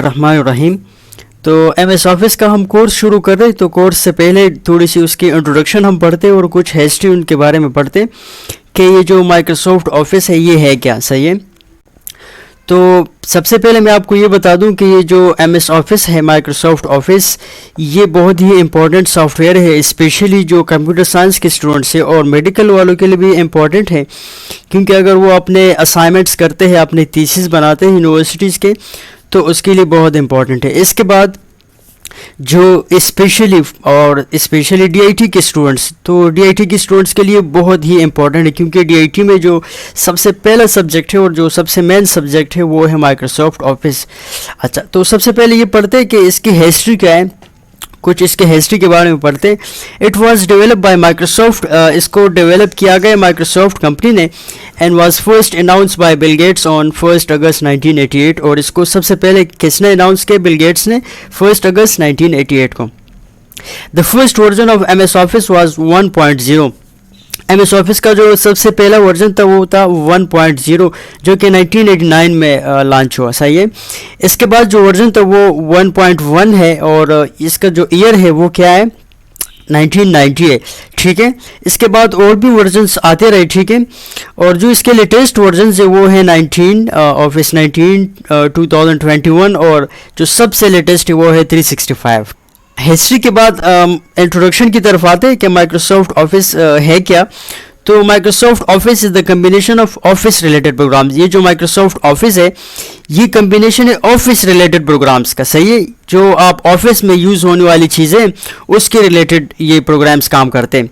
बिस्मिल्लाहिर्रहमानिर्रहीम। तो MS office का हम कोर्स शुरू कर रहे हैं। तो कोर्स से पहले थोड़ी सी उसकी इंट्रोडक्शन हम पढ़ते और कुछ हिस्ट्री उनके बारे में पढ़ते कि ये जो माइक्रोसॉफ्ट ऑफिस है ये है क्या। सही है। तो सबसे पहले मैं आपको ये बता दूं कि ये जो MS ऑफिस है, माइक्रोसॉफ्ट ऑफिस, ये बहुत ही इम्पोर्टेंट सॉफ्टवेयर है, स्पेशली जो कंप्यूटर साइंस के स्टूडेंट्स हैं और मेडिकल वालों के लिए भी इम्पोर्टेंट है, क्योंकि अगर वो अपने असाइनमेंट्स करते हैं, अपने थीसिस बनाते हैं यूनिवर्सिटीज़ के, तो उसके लिए बहुत इम्पोर्टेंट है। इसके बाद जो स्पेशली DIT के स्टूडेंट्स, तो DIT के स्टूडेंट्स के लिए बहुत ही इम्पोर्टेंट है, क्योंकि DIT में जो सबसे पहला सब्जेक्ट है और जो सबसे मेन सब्जेक्ट है वो है माइक्रोसॉफ्ट ऑफिस। अच्छा, तो सबसे पहले ये पढ़ते हैं कि इसकी हिस्ट्री क्या है, कुछ इसके हिस्ट्री के बारे में पढ़ते। It was develop by Microsoft, इसको डेवलप किया गया माइक्रोसॉफ्ट कंपनी ने, and was first announce bye Bill Gates on 1 अगस्त 1988। और इसको सबसे पहले किसने अनाउंस किया? बिल गेट्स ने 1 अगस्त 1988 को। The first version of MS office was 1.0। MS office का जो सबसे पहला वर्जन था वो था 1.0, जो कि 1989 में लॉन्च हुआ। सही है। इसके बाद जो वर्जन था वो 1.1 है, और इसका जो ईयर है वो क्या है? 1990 है। ठीक है। इसके बाद और भी वर्जन्स आते रहे। ठीक है। और जो इसके लेटेस्ट वर्जन्स है वो है ऑफिस 19 2021, और जो सबसे लेटेस्ट है वो है 365। हिस्ट्री के बाद इंट्रोडक्शन की तरफ आते हैं कि माइक्रोसॉफ्ट ऑफिस है क्या। तो Microsoft Office is the combination of office related programs. ये जो माइक्रोसॉफ्ट ऑफिस है ये कम्बिनेशन है ऑफिस रिलेटेड प्रोग्राम्स का। सही है। जो आप ऑफिस में यूज़ होने वाली चीज़ें उसके रिलेटेड ये प्रोग्राम्स काम करते हैं।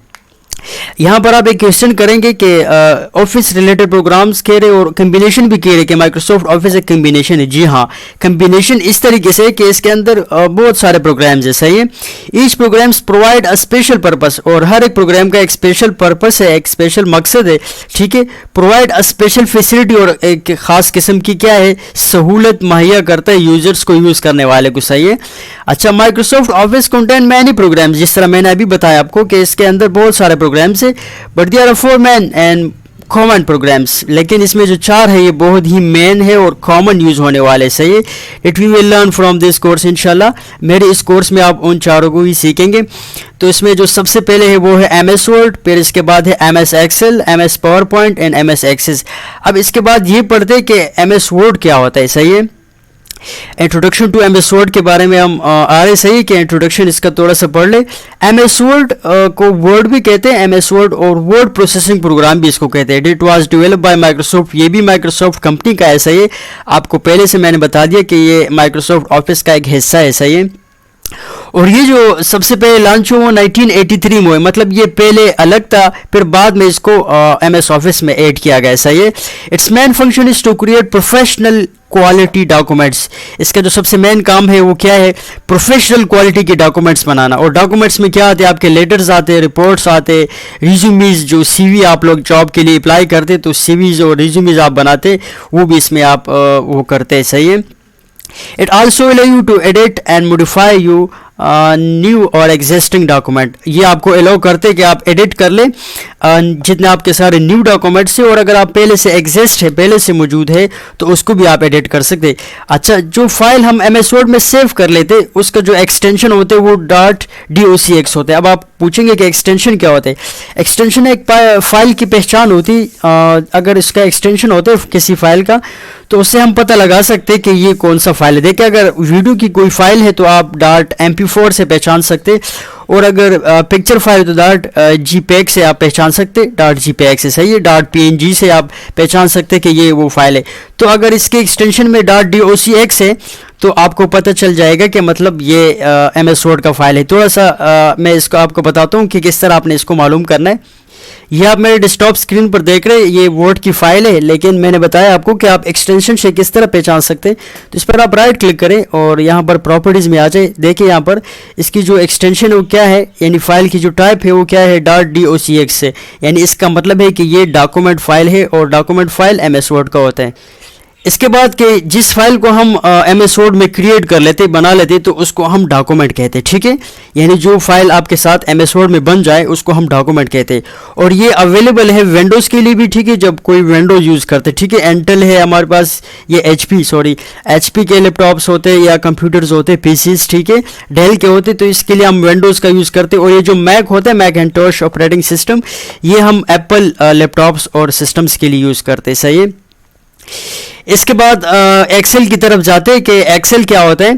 यहाँ पर आप एक क्वेश्चन करेंगे कि ऑफिस रिलेटेड प्रोग्राम्स कह रहे और कम्बिनेशन भी कह रहे कि माइक्रोसॉफ्ट ऑफिस एक कम्बिनेशन है। जी हाँ, कम्बिनेशन इस तरीके से कि इसके अंदर बहुत सारे प्रोग्राम्स है। सही है। Each programs provide a special purpose, और हर एक प्रोग्राम का एक स्पेशल पर्पस है, एक स्पेशल मकसद है। ठीक है। प्रोवाइड अ स्पेशल फैसिलिटी, और एक ख़ास किस्म की क्या है, सहूलत मुहैया करता है यूजर्स को, यूज़ करने वाले को। सही है। अच्छा, Microsoft Office contain many programs, जिस तरह मैंने अभी बताया आपको कि इसके अंदर बहुत सारे प्रोग्राम्स है, but they are 4 main and common programs. लेकिन इसमें जो 4 है ये बहुत ही मेन है और कॉमन यूज होने वाले। सही है। It we will learn from this course इंशाल्लाह। मेरे इस कोर्स में आप उन चारों को ही सीखेंगे। तो इसमें जो सबसे पहले है वो है MS वर्ड, फिर इसके बाद है MS Excel, MS PowerPoint and MS Access. अब इसके बाद ये पढ़ते हैं कि MS वर्ड क्या होता है। सही है। इंट्रोडक्शन टू MS वर्ड के बारे में हम आ रहे। सही कि इंट्रोडक्शन इसका थोड़ा सा पढ़ ले। MS वर्ड को वर्ड भी कहते हैं, MS वर्ड, और वर्ड प्रोसेसिंग प्रोग्राम भी इसको कहते हैं। It was developed by Microsoft, ये भी माइक्रोसॉफ्ट कंपनी का है। सही है। आपको पहले से मैंने बता दिया कि ये माइक्रोसॉफ्ट ऑफिस का एक हिस्सा है। सही है। और ये जो सबसे पहले लॉन्च हुआ 1983 में, मतलब ये पहले अलग था, फिर बाद में इसको MS ऑफिस में ऐड किया गया। सही है। Its main function is to create professional quality documents. इसका जो सबसे मेन काम है वो क्या है? प्रोफेशनल क्वालिटी के डॉक्यूमेंट्स बनाना। और डॉक्यूमेंट्स में क्या आते हैं? आपके लेटर्स आते हैं, रिपोर्ट्स आते, रिज्यूमीज, जो CV आप लोग जॉब के लिए अप्लाई करते तो CVs और रिज्यूमीज आप बनाते, वो भी इसमें आप वो करते हैं। सही है। It also allow you to edit and modify you new और एग्जिस्टिंग डॉक्यूमेंट। ये आपको अलाउ करते हैं कि आप एडिट कर लें जितने आपके सारे न्यू डॉक्यूमेंट्स है, और अगर आप पहले से एग्जिस्ट है, पहले से मौजूद है, तो उसको भी आप एडिट कर सकते हैं। अच्छा, जो फाइल हम MS वर्ड में सेव कर लेते उसका जो एक्सटेंशन होते हैं वो .docx होते हैं। अब आप पूछेंगे कि एक्सटेंशन क्या होते हैं? एक्सटेंशन एक फाइल की पहचान होती, अगर इसका एक्सटेंशन होता है किसी फाइल का, तो उससे हम पता लगा सकते हैं कि ये कौन सा फाइल है। देखिए, अगर वीडियो की कोई फाइल है तो आप .mp4 से पहचान सकते, और अगर पिक्चर फाइल तो .jpeg से आप पहचान सकते, .jpeg से। सही है। .png से आप पहचान सकते कि ये वो फाइल है। तो अगर इसके एक्सटेंशन में .docx है तो आपको पता चल जाएगा कि मतलब ये MS वर्ड का फाइल है। थोड़ा सा मैं इसको आपको बताता हूँ कि किस तरह आपने इसको मालूम करना है। ये आप मेरे डेस्कटॉप स्क्रीन पर देख रहे हैं, ये वर्ड की फाइल है, लेकिन मैंने बताया आपको कि आप एक्सटेंशन से किस तरह पहचान सकते हैं। तो इस पर आप राइट क्लिक करें और यहाँ पर प्रॉपर्टीज़ में आ जाए। देखिए यहाँ पर इसकी जो एक्सटेंशन है वो क्या है, यानी फाइल की जो टाइप है वो क्या है, .docx से। यानी इसका मतलब है कि ये डॉक्यूमेंट फाइल है, और डॉक्यूमेंट फाइल MS वर्ड का होता है। इसके बाद कि जिस फाइल को हम MS वर्ड में क्रिएट कर लेते बना लेते तो उसको हम डॉक्यूमेंट कहते हैं, ठीक है। यानी जो फाइल आपके साथ MS वर्ड में बन जाए उसको हम डॉक्यूमेंट कहते हैं। और ये अवेलेबल है विंडोज़ के लिए भी, ठीक है, जब कोई विंडोज यूज़ करते, ठीक है। इंटेल है हमारे पास, ये HP के लैपटॉप्स होते हैं या कंप्यूटर्स होते हैं, PCs, ठीक है, डेल के होते, तो इसके लिए हम विंडोज़ का यूज़ करते हैं। और ये जो मैक होता है, मैकिंटोश ऑपरेटिंग सिस्टम, ये हम एप्पल लैपटॉप्स और सिस्टम्स के लिए यूज़ करते हैं, सही है। इसके बाद एक्सेल की तरफ जाते हैं कि एक्सेल क्या होता है।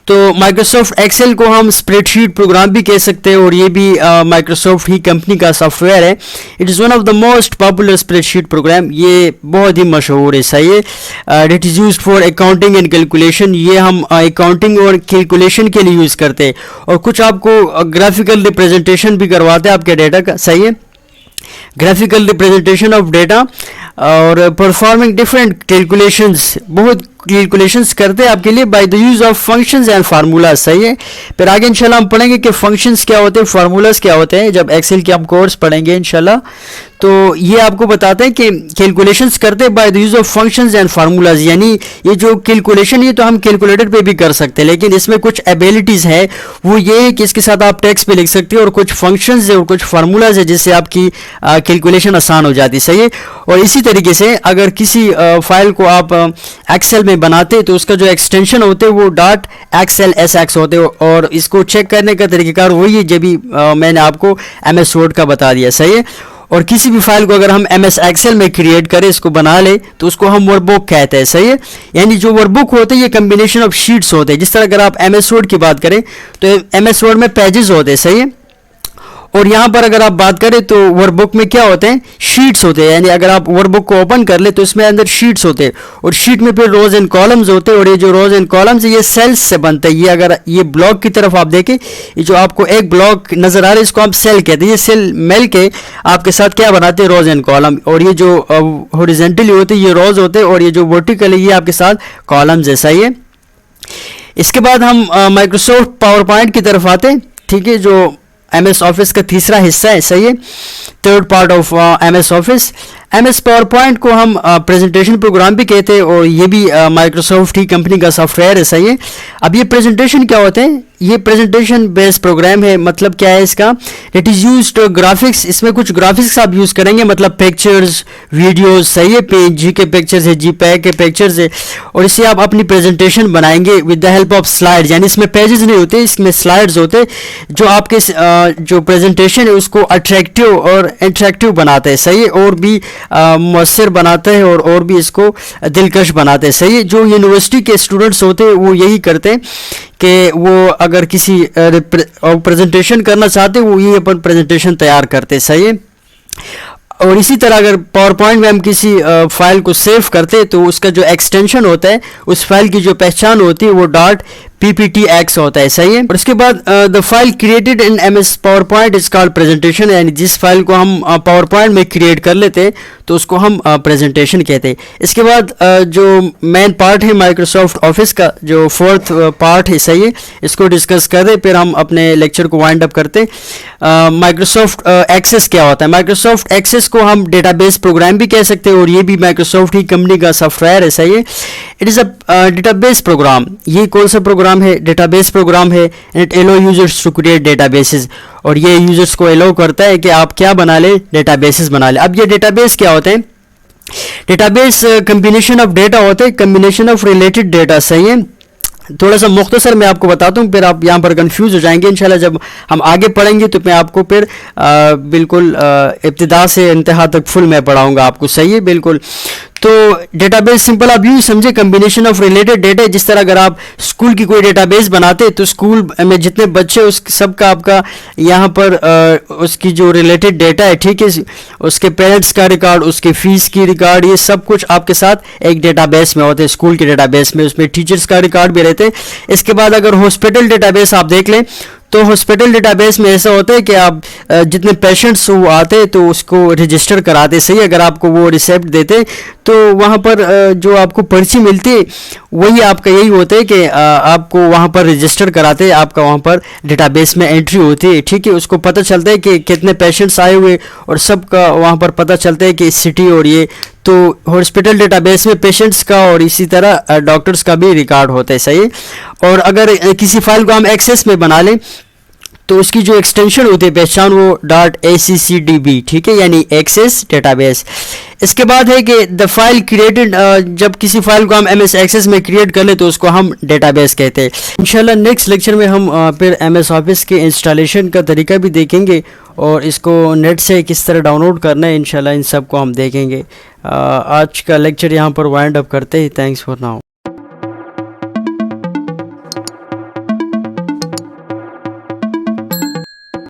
तो माइक्रोसॉफ्ट एक्सेल को हम स्प्रेडशीट प्रोग्राम भी कह सकते हैं और ये भी माइक्रोसॉफ्ट ही कंपनी का सॉफ्टवेयर है। It is one of the most popular spreadsheet programme, ये बहुत ही मशहूर है, सही है। It is used for accounting and calculation, ये हम अकाउंटिंग और कैलकुलेशन के लिए यूज़ करते हैं। और कुछ आपको ग्राफिकल रिप्रेजेंटेशन भी करवाते हैं आपके डेटा का, सही है, ग्राफिकल रिप्रेजेंटेशन ऑफ डेटा और परफॉर्मिंग डिफरेंट कैलकुलेशंस, बहुत कैलकुलेशंस करते हैं आपके लिए by the use of functions and formulas, सही है। फिर आगे इंशाल्लाह हम पढ़ेंगे कि फंक्शंस क्या होते हैं, फार्मूलाज क्या होते हैं, जब एक्सेल के आप कोर्स पढ़ेंगे इंशाल्लाह। तो ये आपको बताते हैं कि कैलकुलेशंस करते हैं by the use of functions and formulas, यानी ये जो कैलकुलेशन ये तो हम कैलकुलेटर पे भी कर सकते हैं, लेकिन इसमें कुछ एबिलिटीज़ है, वो ये है कि इसके साथ आप टेक्स्ट पे लिख सकते हो और कुछ फंक्शंस है और कुछ फार्मूलाज है जिससे आपकी कैलकुलेशन आसान हो जाती है, सही है। और इसी तरीके से अगर किसी फाइल को आप एक्सेल में बनाते तो उसका जो एक्सटेंशन होते हैं वो .xlsx होते हैं और इसको चेक करने का तरीक़ाकार वही है जब भी मैंने आपको MS वर्ड का बता दिया, सही है। और किसी भी फाइल को अगर हम MS एक्सेल में क्रिएट करें, इसको बना ले, तो उसको हम वर्कबुक कहते हैं, सही है। यानी जो वर्कबुक होते हैं ये कम्बिनेशन ऑफ शीट्स होते हैं। जिस तरह अगर आप MS वर्ड की बात करें तो MS वर्ड में पेजेस होते हैं, सही है। और यहाँ पर अगर आप बात करें तो वर्कबुक में क्या होते हैं, शीट्स होते हैं। यानी अगर आप वर्कबुक को ओपन कर ले तो इसमें अंदर शीट्स होते हैं और शीट में फिर रोज एंड कॉलम्स होते हैं और ये जो रोज एंड कॉलम्स है ये सेल्स से बनते हैं। ये अगर ये ब्लॉक की तरफ आप देखें, ये जो आपको एक ब्लॉक नजर आ रहा है इसको आप सेल कहते हैं। ये सेल मिल के आपके साथ क्या बनाते हैं, रोज एंड कॉलम। और ये जो हॉरिजॉन्टली होते हैं ये रोज होते हैं और ये जो वर्टिकल है ये आपके साथ कॉलम जैसा ही है। इसके बाद हम माइक्रोसॉफ्ट पावर पॉइंट की तरफ आते हैं, ठीक है, जो MS ऑफिस का तीसरा हिस्सा है, सही है, third part of MS office. MS power point को हम प्रेजेंटेशन प्रोग्राम भी कहते हैं और ये भी माइक्रोसॉफ्ट ही कंपनी का सॉफ्टवेयर है, सही है। अब ये प्रेजेंटेशन क्या होते हैं, ये प्रेजेंटेशन बेस्ड प्रोग्राम है। मतलब क्या है इसका, इट इज़ यूज्ड ग्राफिक्स, इसमें कुछ ग्राफिक्स आप यूज़ करेंगे, मतलब पिक्चर्स, वीडियोस, सही है, PNG के पिक्चर्स है, JPEG के पिक्चर्स है और इससे आप अपनी प्रेजेंटेशन बनाएंगे with the help of slides. यानी इसमें पेजेस नहीं होते, इसमें स्लाइड्स होते जो आपके जो प्रेजेंटेशन है उसको अट्रैक्टिव और इंटरेक्टिव बनाते हैं, सही है, और भी मुअस्सर बनाते हैं और भी इसको दिलकश बनाते हैं, सही है। जो यूनिवर्सिटी के स्टूडेंट्स होते हैं वो यही करते हैं कि वो अगर किसी प्रेजेंटेशन करना चाहते हैं वो ये अपन प्रेजेंटेशन तैयार करते हैं, सही है। और इसी तरह अगर पावर पॉइंट में हम किसी फाइल को सेव करते हैं तो उसका जो एक्सटेंशन होता है, उस फाइल की जो पहचान होती है वो .pptx होता है, सही है। और इसके बाद the file created in MS power point is called presentation. यानी जिस फाइल को हम पावर पॉइंट में क्रिएट कर लेते हैं तो उसको हम प्रेजेंटेशन कहते हैं। इसके बाद जो मेन पार्ट है माइक्रोसॉफ्ट ऑफिस का, जो फोर्थ पार्ट है, सही है, इसको डिस्कस कर दे, फिर हम अपने लेक्चर को वाइंड अप करते हैं। माइक्रोसॉफ्ट एक्सेस क्या होता है, माइक्रोसॉफ्ट एक्सेस को हम डेटाबेस प्रोग्राम भी कह सकते हैं और ये भी माइक्रोसॉफ्ट ही कंपनी का सॉफ्टवेयर है, सही है। It is a database program. ये कौन सा प्रोग्राम है, डेटाबेस प्रोग्राम है। It allows users to create databases, और ये यूजर्स को एलो करता है कि आप क्या बना ले, डेटाबेसेस बना ले। अब ये डेटाबेस क्या होते हैं, डेटाबेस कम्बिनेशन ऑफ डेटा होते हैं, कम्बिनेशन ऑफ रिलेटेड डेटा, सही है। थोड़ा सा मुख्तसर मैं आपको बताता हूँ, फिर आप यहाँ पर कंफ्यूज हो जाएंगे। इंशाल्लाह जब हम आगे पढ़ेंगे तो मैं आपको फिर बिल्कुल इब्तिदा से इंतहा तक फुल मैं पढ़ाऊँगा आपको, सही है, बिल्कुल। तो डेटाबेस सिंपल आप यूँ समझे, कम्बिनेशन ऑफ रिलेटेड डेटा। जिस तरह अगर आप स्कूल की कोई डेटाबेस बनाते तो स्कूल में जितने बच्चे उस सब का आपका यहाँ पर उसकी जो रिलेटेड डेटा है, ठीक है, उसके पेरेंट्स का रिकॉर्ड, उसके फीस की रिकॉर्ड, ये सब कुछ आपके साथ एक डेटाबेस में होते हैं। स्कूल के डेटाबेस में उसमें टीचर्स का रिकॉर्ड भी रहते हैं। इसके बाद अगर हॉस्पिटल डेटाबेस आप देख लें तो हॉस्पिटल डेटाबेस में ऐसा होता है कि आप जितने पेशेंट्स वो आते हैं तो उसको रजिस्टर कराते, सही। अगर आपको वो रिसेप्ट देते तो वहाँ पर जो आपको पर्ची मिलती है वही आपका यही होता है कि आपको वहाँ पर रजिस्टर कराते, आपका वहाँ पर डेटाबेस में एंट्री होती है, ठीक है। उसको पता चलता है कि कितने पेशेंट्स आए हुए और सबका वहाँ पर पता चलता है कि सिटी और ये। तो हॉस्पिटल डेटाबेस में पेशेंट्स का और इसी तरह डॉक्टर्स का भी रिकॉर्ड होता है, सही। और अगर किसी फाइल को हम एक्सेस में बना लें तो उसकी जो एक्सटेंशन होती है पहचान वो .accdb, ठीक है, यानी एक्सेस डेटाबेस। इसके बाद है कि द फाइल क्रिएटेड, जब किसी फाइल को हम MS एक्सेस में क्रिएट कर ले तो उसको हम डेटाबेस कहते हैं। इंशाल्लाह नेक्स्ट लेक्चर में हम फिर MS ऑफिस के इंस्टॉलेशन का तरीका भी देखेंगे और इसको नेट से किस तरह डाउनलोड करना है, इंशाल्लाह इन सब को हम देखेंगे। आज का लेक्चर यहाँ पर वाइंड अप करते हैं। Thanks for now.